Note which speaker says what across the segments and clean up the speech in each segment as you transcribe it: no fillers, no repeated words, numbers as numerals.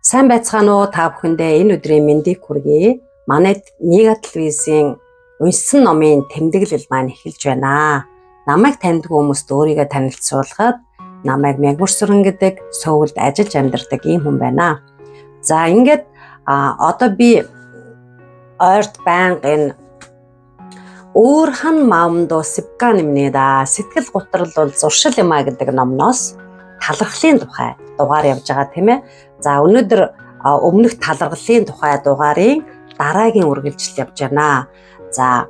Speaker 1: Сайн байцгаана уу та бүхэндээ энэ өдрийн мэндийг хүргэе. Манайд Мега телевизийн уншсан номын тэмдэглэл маань эхэлж байна. Намайг таньдаг хүмүүст өөрийгөө танилцуулахад намайг Мягмарсүрэн гэдэг Сөүлд ажиллаж амьдардаг ийм хүн байна. За ингээд одоо би ойрт байнга энэ Өөрхан маамдо Сивка нэмнэда сэтгэл готрол бол зуршил юмаа гэдэг номноос талархлын тухай дугаар явж байгаа тийм ээ. За өнөөдөр өмнөх талархлын тухай дугаарын дараагийн үргэлжил явж байна. За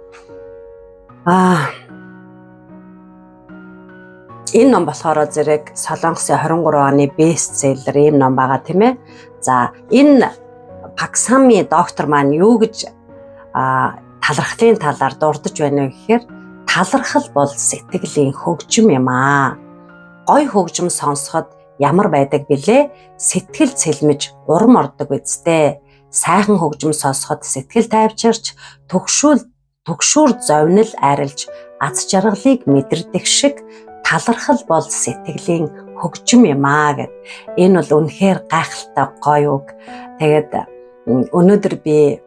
Speaker 1: энэ ном болохоор зэрэг Солонгосын 23 оны бестселлер ийм ном байгаа тийм ээ. За энэ Паксами доктор маань юу гэж талархлын талаар дурдж байна вэ гэхээр талархал бол сэтгэлийн хөгжим юм аа. Гой хөгжим сонсоход ямар байдаг бэлээ? Сэтгэл цэлмэж урам ордог үсттэй. Сайхан хөгжим сонсоход сэтгэл тайвчирч, төгшүүр зовнил арилж, аз жаргалыг мэдэрдэг шиг талархал бол сэтгэлийн хөгжим юм аа гэд. Энэ бол үнэхээр гайхалтай гоё үг. Тэгээд өнөөдөр би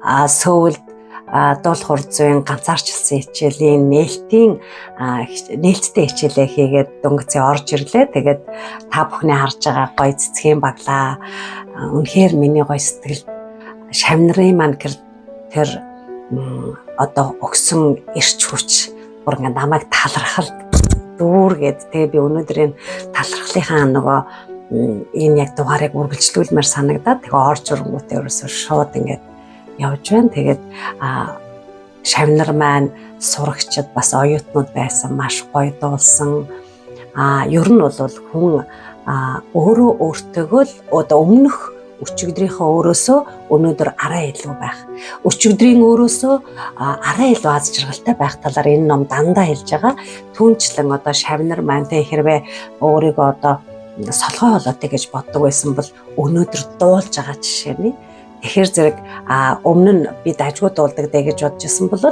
Speaker 1: Сөүлд дуул хурцын ганцаарчлсан хичээлийн нээлттэй хичээлээ хийгээд дөнгөцөө орж ирлээ. Тэгээд та бүхний харж байгаа гоё цэцгийн баглаа. Үнэхээр миний гоё сэтгэл шавнарын маань тэр одоо өгсөн эрч хүч бүр ингээ намайг талархал дүүргээд тэгээ би өнөөдөр энэ талархлынхаа нөгөө энэ яг дугаарыг үргэлжлүүлмээр санагдаад тэгээ орж ирэнгүүтээ ерөөсөө шууд ингээд явж байна. Тэгээд шавнар маань сурагчид бас оюутнууд байсан маш гоё дуулсан. Ер нь бол хүн өөрөө өөртөөгөө л одоо өмнөх өчигдрийнхөө өөрөөсөө өнөөдөр арай илүү байх. Өчигдрийн өөрөөсөө арай илүү аз жаргалтай байх талаар энэ ном дандаа хэлж байгаа. Түүнчлэн одоо шавнар маань хэрвээ өөрийгөө одоо солгоо болоотой гэж боддог байсан бол өнөөдөр дуулж байгаа жишээ нь. Тэгэхээр зэрэг өмнө нь би дажгүй дуулдаг дэ гэж бодож исэн бол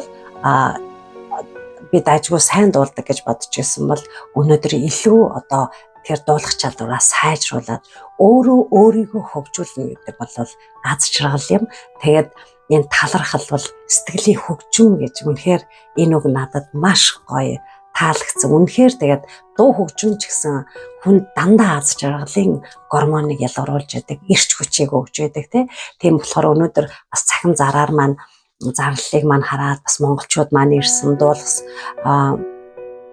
Speaker 1: би дажгүй сайн дуулдаг гэж бодож исэн бол өнөөдөр илүү одоо тэр дуулах чадвараа сайжруулад өөрийгөө хөгжүүлнэ гэдэг бол аз жаргал юм. Тэгээд энэ талархал бол сэтгэлийн хөгжим гэж үнэхээр энэ үг надад маш гоё таалагдсан. Үнэхээр тэгээд дуу хөгжим ч гэсэн хүн дандаа аз жаргалын гормоныг ялгаруулж яадаг, эрч хүчийг өгж яадаг тийм болохоор өнөөдөр бас цахим зараар маань зарлалыг маань хараад бас монголчууд маань ирсэн дуулах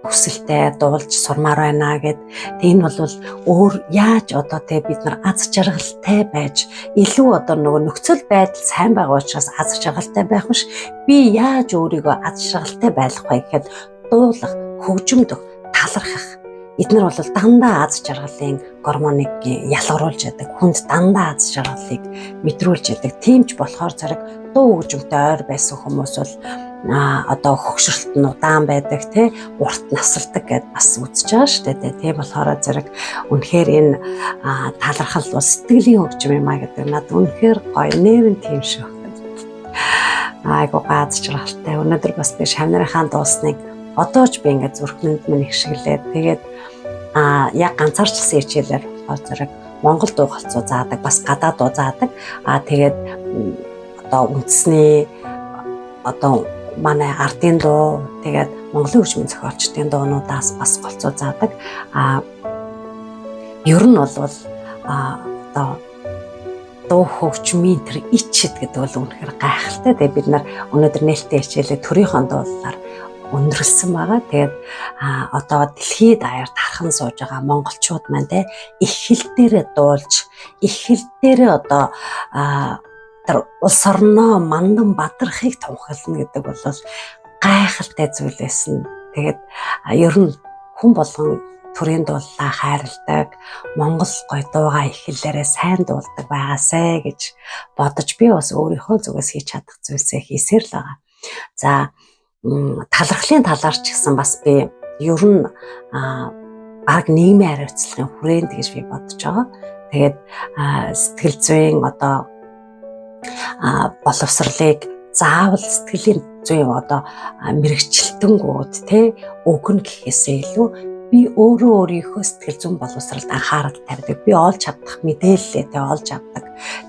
Speaker 1: хүсэлтэй дуулж сурмаар байна гэд. Энэ бол өөр яаж одоо бид нар аз жаргалтай байж илүү одоо нөгөө нөхцөл байдал сайн байгаа учраас аз жаргалтай байх биш. Би яаж өөрийгөө аз жаргалтай байлгах вэ гэхэд дуулах, хөгжимдөх, талархах. Эдгээр бол дандаа аз жаргалын гормоныг ялгаруулж яадаг. Хүнд дандаа аз жаргалыг мэдрүүлж яадаг. Тиймч болохоор зэрэг дуу хөгжимтэй ойр байсан хүмүүс бол одоо хөгшрөлт нь удаан байдаг урт насалдаг гэд бас үзэж байгаа шүү дээ. Тийм болохоор зэрэг үнэхээр энэ талархал бол сэтгэлийн хөгжим юм а гэдэг надад үнэхээр гоё нэрэн тийм шүү. Айгуу аз жаргалтай. Өнөөдөр бас би шавнарынхаа дуусныг одоо ч би ингээд зүрхнэнд минь ихшгэлээд тэгээд яг ганцаарчлсан хичээлээр болохоор зэрэг монгол дуу голцоо заадаг, бас гадаад дуу заадаг. Тэгээд одоо үндэсний одоо манай ардын дуу, тэгээд Монголын хөгжмийн зохиолчдын дуунуудаас бас голцоо заадаг. Ер нь бол одоо дуу хөгжмийн тэр ичэд гэдэг бол үнэхээр гайхалтай. Тэгээд бид нар өнөөдөр нээлттэй хичээлээ төрийнхөө дуулаар өндөрлсөн байгаа. Тэгээд одоо дэлхийд даяар тархан сууж байгаа монголчууд маань их хэл дээрээ дуулж, их хэл дээрээ одоо тэр улс орноо мандан бадрахыг тунхаглана гэдэг бол гайхалтай зүйл байсан. Тэгээд ер нь хүн болгон төрийн дуулаа хайрладаг, монгол гоё дуугаа их хэлээрээ сайн дуулдаг байгаасай гэж бодож би бас өөрийнхөө зүгээс хийж чадах зүйлсээ хийсээр л байгаа. За талархлын талаар ч гэсэн бас би ер нь баг нийгмийн хариуцлагын хүрээнд гэж би бодож байгаа. Тэгээд сэтгэл зүйн одоо боловсролыг заавал сэтгэлийн зүйн одоо мэрэгчлэлтэнгүүд өгнө гэхээсээ илүү би өөрөө өөрийнхөө сэтгэл зүйн боловсролд анхаарал тавьдаг. Би олж авах мэдээлэлээ олж авдаг.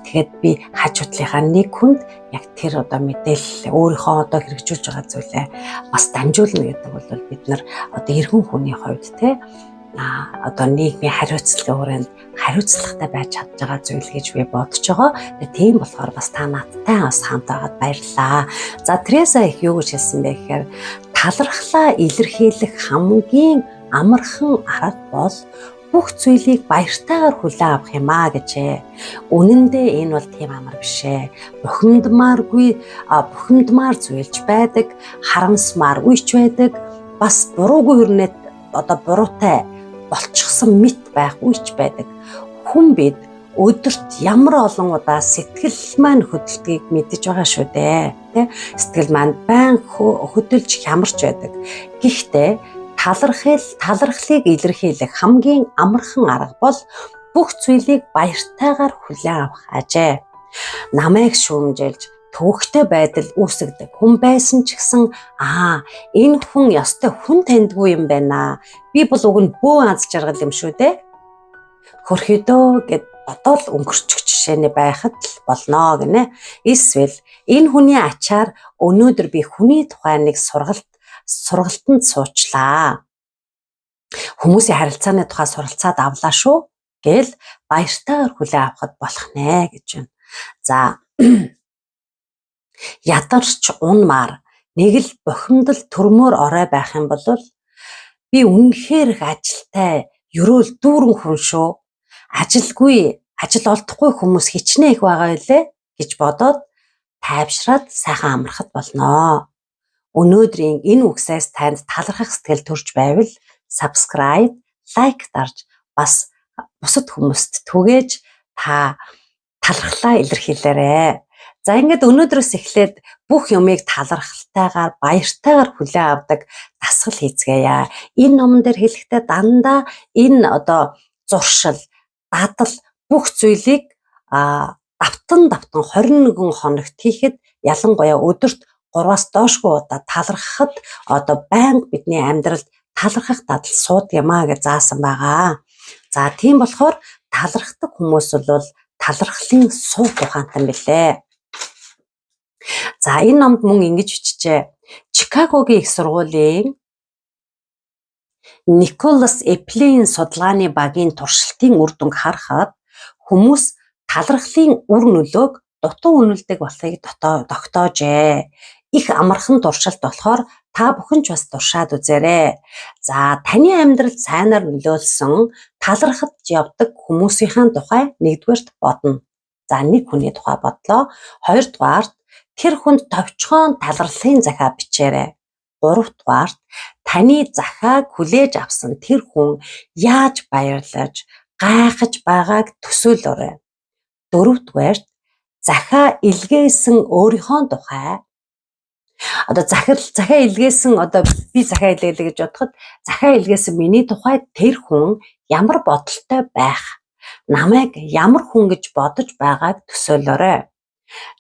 Speaker 1: Тэгээд би хажуудлынхаа нэг хүнд яг тэр одоо мэдээлэл өөрийнхөө одоо хэрэгжүүлж байгаа зүйлээ бас дамжуулна гэдэг бол бид нар одоо эргэн хүний хувьд одоо нийгмийн хариуцлагын хүрээнд хариуцлагатай байж чадж байгаа зүйл гэж би бодож байгаа. Тийм болохоор бас та надтай бас хамт байгаад баярлалаа. За Тереса их юу гэж хэлсэн бэ гэхээр талархлаа илэрхийлэх хамгийн амархан арга бол бүх зүйлийг баяртайгаар хүлээн авах юм аа гэжээ. Үнэн дээр энэ бол тийм амар биш ээ. Бухимдмаар зүйлж байдаг, харамсмааргүй ч байдаг, бас буруугүй хүрнэт одоо буруутай болчихсон мэт байхгүй ч байдаг. Хүн бид өдөрт ямар олон удаа сэтгэл маань хөдөлгдгийг мэдэж байгаа шүү дээ. Сэтгэл маань байнга хөдөлж хямарч байдаг. Гэхдээ талархлыг илэрхийлэх хамгийн амархан арга бол бүх зүйлийг баяртайгаар хүлээн авах ажээ. Намайг шүүмжилж төвөгтэй байдал үүсгдэг хүн байсан ч гэсэн энэ хүн ёстой хүн таньдгүй юм байна. Би бол уг нь бөө аз жаргал юм шүү дээ. Хөрхөдөө гэд бодоод өнгөрчих жишээний байхад л болно гинэ. Эсвэл энэ хүний ачаар өнөөдөр би хүний тухай нэг сургалтанд суучлаа. Хүмүүсийн харилцааны тухай суралцаад авлаа шүү гэл баяртайгаар хүлээн авахд болох нэ гэж байна. За ядарч унмаар нэг л бохимдол төрмөөр орой байх юм бол би үнэхээр их ажилтай ерөөл дүүрэн хүн шүү. Ажил олдохгүй хүмүүс хичнээн их байгаа байлээ гэж бодоод тайвшраад сайхан амархад болно. Өнөөдрийн энэ үгсээс танд талархах сэтгэл төрж байвал subscribe, like дарж бас бусад хүмүүст түгээж та талархлаа илэрхийлээрэй. За ингээд өнөөдрөөс эхлээд бүх юмыг талархалтайгаар, баяртайгаар хүлээн авдаг дасгал хийцгээе. Энэ номон дээр хэлэхдээ дандаа энэ одоо зуршил, дадал бүх зүйлийг давтан 21 хоногт хийхэд ялангуяа өдөрт 3-аас доошгүй удаа талархахад одоо байнга бидний амьдралд талархах дадал сууд юмаа гэж заасан байгаа. За тийм болохоор талархдаг хүмүүс бол талархлын сууд ухаантай билээ. За энэ номд мөн ингэж бичжээ. Чикагогийн их сургуулийн Николас Эплийн судалгааны багийн туршилтын үр дүнг харахад хүмүүс талархлын үр нөлөөг дутуу үнэлдэг болохыг тогтоожээ. Их амархан туршилт болохоор та бүхэн ч бас туршаад үзээрэй. За таны амьдралд сайнаар нөлөөлсөн талархаж явдаг хүмүүсийн тухай нэгдүгээрт бодно. За нэг хүний тухай бодлоо. Хоёрдугаарт тэр хүнд товчхон талархлын захаа бичээрэй. Гуравдугаарт таны захааг хүлээж авсан тэр хүн яаж баярлаж, гайхаж байгааг төсөөлөөрэй. Дөрөвдүгээрт захаа илгээсэн өөрийнхөө тухай одоо захаа илгээсэн одоо би захаа илгэлээ гэж бодоход захаа илгээсэн миний тухай тэр хүн ямар бодолтой байх, намайг ямар хүн гэж бодож байгааг төсөөлөөрэй.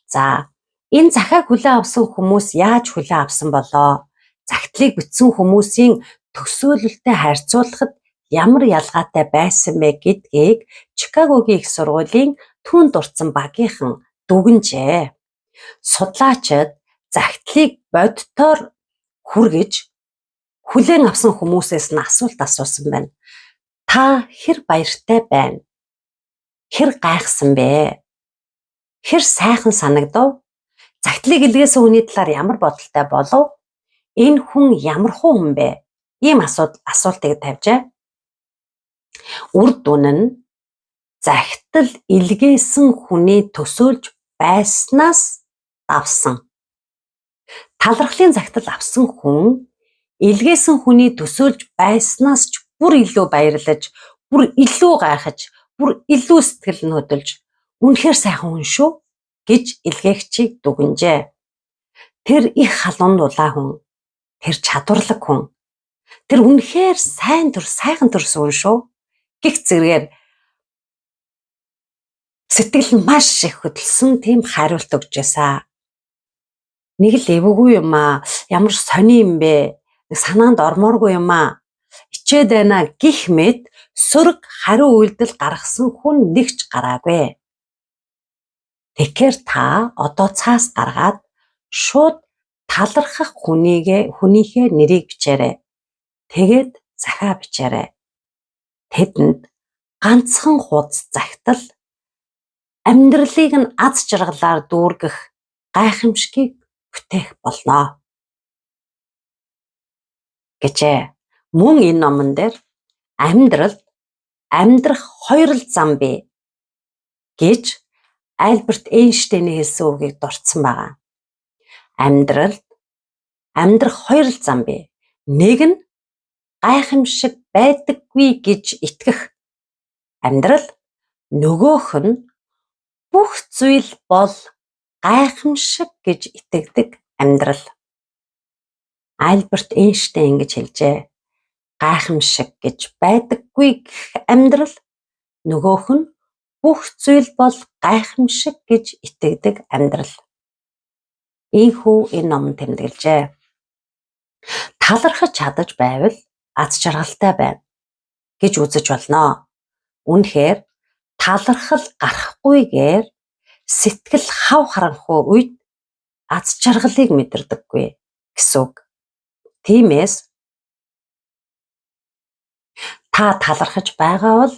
Speaker 1: За энэ захааг хүлээн авсан хүмүүс яаж хүлээн авсан болоо? Загтлыг бичсэн хүмүүсийн төсөөлөлтэй харьцуулахад ямар ялгаатай байсан бэ гэдгийг Чикагогийн их сургуулийн түн дурдсан багийнхан дүгнжээ. Судлаачид загтлыг бодитоор хүргэж хүлээн авсан хүмүүсээс нь асуулт асуусан байна. Та хэр баяртай байна? Хэр гайхсан бэ? Хэр сайхан санагдав? Загтлыг илгээсэн хүний талаар ямар бодолтой болов? Энэ хүн ямар хүн бэ? Ийм асуултыг тавьжээ. Үр дүн нь загтал илгээсэн хүний төсөөлж байснаас авсан. Талархлын загтал авсан хүн илгээсэн хүний төсөөлж байснаас ч бүр илүү баярлаж, бүр илүү гайхаж, бүр илүү сэтгэл нь хөдөлж үнэхээр сайхан хүн шүү гэж илгээгчийг дүгнжээ. Тэр их халуун дулаан хүн, тэр чадварлаг хүн, тэр үнэхээр сайхан төрсөн хүн шүү гэх зэргээр сэтгэл нь маш их хөдөлсөн тийм хариулт өгч байсан. Нэг л эвгүй юм аа, ямар сони юм бэ? Санаанд ормооргүй юм аа. ичээд байна гэх мэт сөрөг хариу үйлдэл гаргасан хүн нэг ч гараагүй. Тэгэхээр та одоо цаас гаргаад шууд талархах хүнийхээ нэрийг бичээрэй. Тэгээд захиа бичээрэй. Тэдэнд ганцхан хуудас захидал амьдралыг нь аз жаргалаар дүүргэх гайхамшигыг бүтээх болно. Гэжээ. Мөн энэ номон дээр амьдрах хоёр л зам бий гэж Альберт Эйнштейний хэлсэн үгийг дурдсан байгаа. Амьдрах хоёр л зам бий. Нэг нь гайхамшиг байдаггүй гэж итгэх амьдрал, нөгөөх нь бүх зүйл бол гайхамшиг гэж итгэдэг амьдрал. Альберт Эйнштейн гэж хэлжээ. Гайхамшиг гэж байдаггүй гэх амьдрал, нөгөөх нь бүх зүйл бол гайхамшиг гэж итгэдэг амьдрал. Ийхүү энэ ном тэмдэглэжээ. Талархаж чадаж байвал аз жаргалтай байна гэж үзэж болно. Үнэхээр талархал гарахгүйгээр сэтгэл хав харанхуй үед аз жаргалыг мэдэрдэггүй гэсэн үг. Тиймээс та талархаж байгаа бол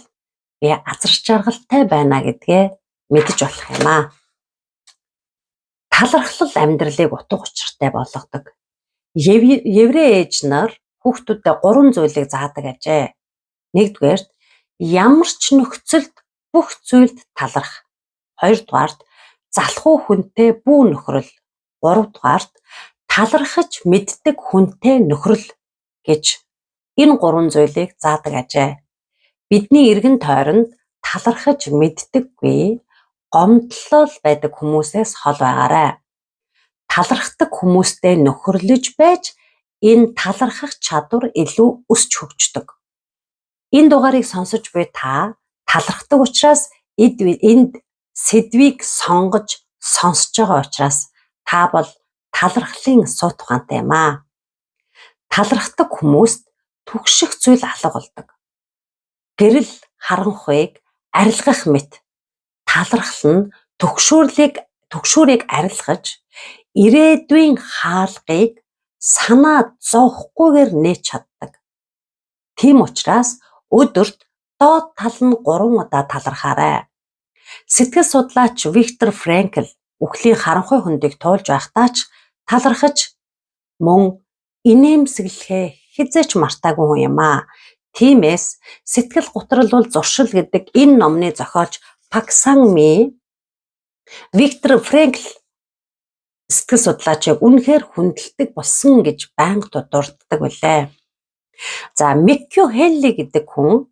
Speaker 1: би аз жаргалтай байна гэдгээ мэдэж болох юм аа. Талархал амьдралыг утга учиртай болгодог. Еврей ээж нар хүүхдүүдэд 3 зүйлийг заадаг ажээ. Нэгдүгээрт ямар ч нөхцөлд бүх зүйлд таларх. Хоёрдугаарт залхуу хүнтэй бүү нөхрөл. Гуравдугаарт талархаж мэддэг хүнтэй нөхрөл гэж энэ 3 зүйлийг заадаг ажээ. Бидний эргэн тойронд талархаж мэддэггүй гомдлол байдаг хүмүүсээс хол байгаарай. Талархдаг хүмүүстэй нөхөрлөж байж энэ талархах чадвар илүү өсч хөгждөг. Энэ дугаарыг сонсож буй та талархдаг учраас энд сэдвийг сонсож байгаа учраас та бол талархлын суу тухантай юм аа. Талархдаг хүмүүст түгших зүйл алга болдог. Гэрэл харанхуйг арилгах мэт талархал нь түгшүүрийг арилгаж ирээдүйн хаалгыг санаа зовхгүйгээр нээж чаддаг. Тийм учраас өдөрт доод тал нь 3 удаа талархаарай. Сэтгэл судлаач Виктор Франкл үхлийн харанхуй хөндийг туулж байхдаа ч талархаж мөн инээмсэглэхээ хизээч мартаагүй хүн юм аа. Тиймээс сэтгэл гутрал бол зуршил гэдэг энэ номны зохиолч Пак Сан Ми Виктор Франкл сэтгэл судлаачийг үнэхээр хүндэлдэг болсон гэж байнга дурддаг байлаа. За Миккю Хелли гэдэг хүн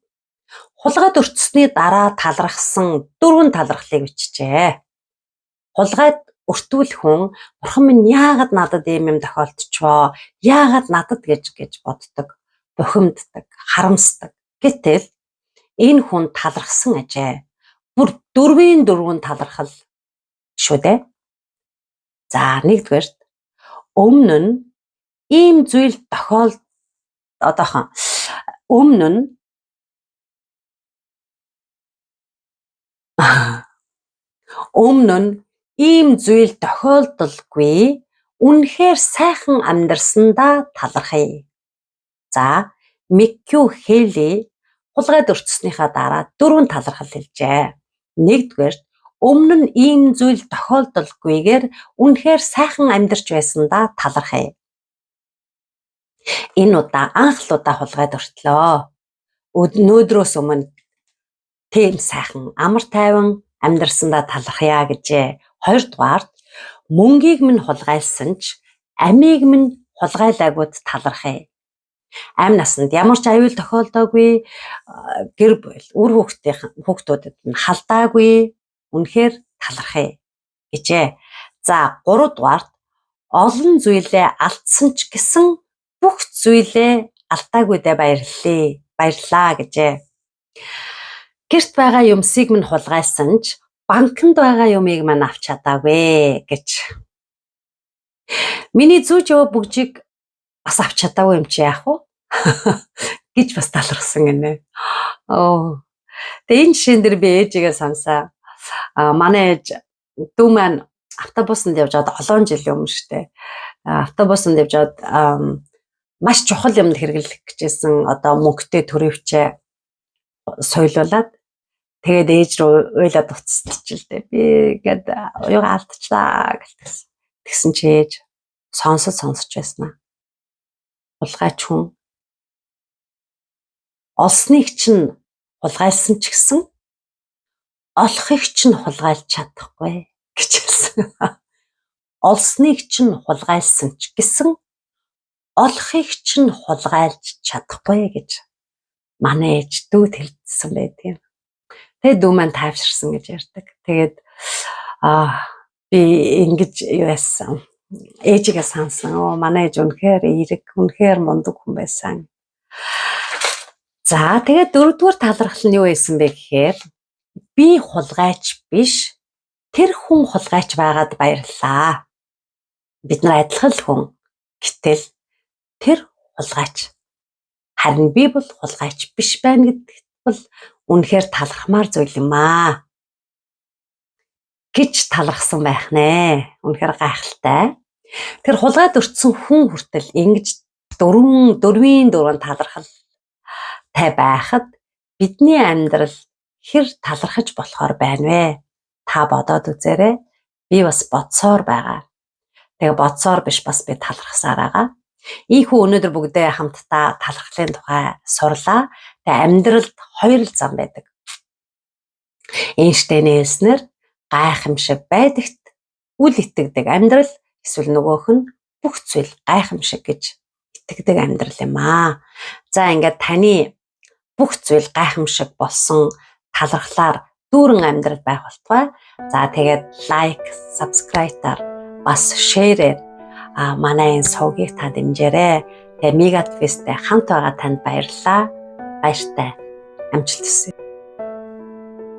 Speaker 1: хулгайд өртсөний дараа талархсан 4 талархлыг бичжээ. Хулгайд өртвөл хүн бурхан минь яагаад надад ийм юм тохиолдчихвоо? Яагаад надад гэж боддог, бухимддаг, харамсдаг. Гэтэл энэ хүн талархсан ажээ. Бүр 4 талархал шүү дээ. За нэгдүгээрт өмнө нь ийм зүйл тохиолдолгүй үнэхээр сайхан амьдарсандаа талархъя. За Миккю Хелли хулгайд өртснийхаа дараа 4 талархал хэлжээ. Нэгдүгээрт өмнө нь ийм зүйл тохиолдолгүйгээр үнэхээр сайхан амьдарч байсандаа талархъя. Энэ удаа анх л удаа хулгайд өртлөө. Өнөөдрөөс өмнө тийм сайхан амар тайван амьдарсандаа талархъя гэжээ. Хоёрдугаарт мөнгийг минь хулгайлсан ч амийг минь хулгайлаагүйд талархъя. Амь насанд ямар ч аюул тохиолдоогүй, гэр бүл, үр хүүхдүүдэд нь халдаагүй, үнэхээр талархъя гэжээ. За 3-дугаарт олон зүйлээ алдсан ч гэсэн бүх зүйлээ алдаагүйдээ баярлалаа гэжээ. Гэрт байгаа юмсыг минь хулгайлсан ч банкнд байгаа юмыг маань авч чадаагүй гэж. Миний зүүж яваа бүгжийг бас авч чадаагүй юм чи яах вэ? гэж бас талархсан гинэ. Тэгээ энэ жишээн дээр би ээжигээ сонсоо. Манай ээж дүү маань автобусанд явж байгаад олон жилийн өмнө штэ. Автобусанд явж байгаад маш чухал юмд хэрэглэх гэжсэн одоо мөнгөтэй төрөвчээ сойлуулад тэгээд ээж рүү уйлаад уцсалчил дээ. Би гээд уяга алдчихлаа гэлтгсэн. Тэгсэн чи ээж сонсож байснаа. Хулгайч хүн олсныг чинь хулгайлсан ч гэсэн олохыг чинь хулгайлж чадахгүй гэж хэлсэн. Олсныг чинь хулгайлсан ч гэсэн олохыг чинь хулгайлж чадахгүй гэж манай ээж дүүд хэлсэн байдгийн. Тэгээ дүү маань тайвширсан гэж ярьдаг. Тэгээд би ингэж юу яасан. Ээжигээ сансан. Манай ээж үнэхээр эерэг, үнэхээр мундаг хүн байсан. За тэгээд дөрөвдүгээр талархал нь юу байсан бэ гэхээр би хулгайч биш. Тэр хүн хулгайч байгаад баярлаа. Бид нар адилхан хүн. Гэтэл тэр хулгайч. Харин би бол хулгайч биш байна гэдэгт бол үнэхээр талархмаар зүйл юм аа. Гэж талархсан байх нэ. Үнэхээр гайхалтай. Тэр хулгайд өртсөн хүн хүртэл ингэж дөрвийн талархалтай байхад бидний амьдрал хэр талархаж болохоор байна вэ? Та бодоод үзээрэй. Би бас бодсоор байгаа. Тэгээ бодсоор биш бас би талархсаар байгаа. Ийхүү өнөөдөр бүгдээ хамтдаа талархлын тухай сурлаа. Тэгээ амьдралд хоёр л зам байдаг. Эйнштейн хэлснээр гайхамшиг байдагт үл итгэдэг амьдрал эсвэл нөгөөх нь бүх зүйл гайхамшиг гэж итгэдэг амьдрал юм аа. За ингээд таны бүх зүйл гайхамшиг болсон талархлаар дүүрэн амьдрал байх болтугай. За тэгээд лайк, сабскрайбаар бас шеэрээр манай энэ сувгийг та дэмжээрэй. Тэгээ Мегатвесттэй хамт байгаа танд баярлалаа. Баяртай. Амжилт хүсье.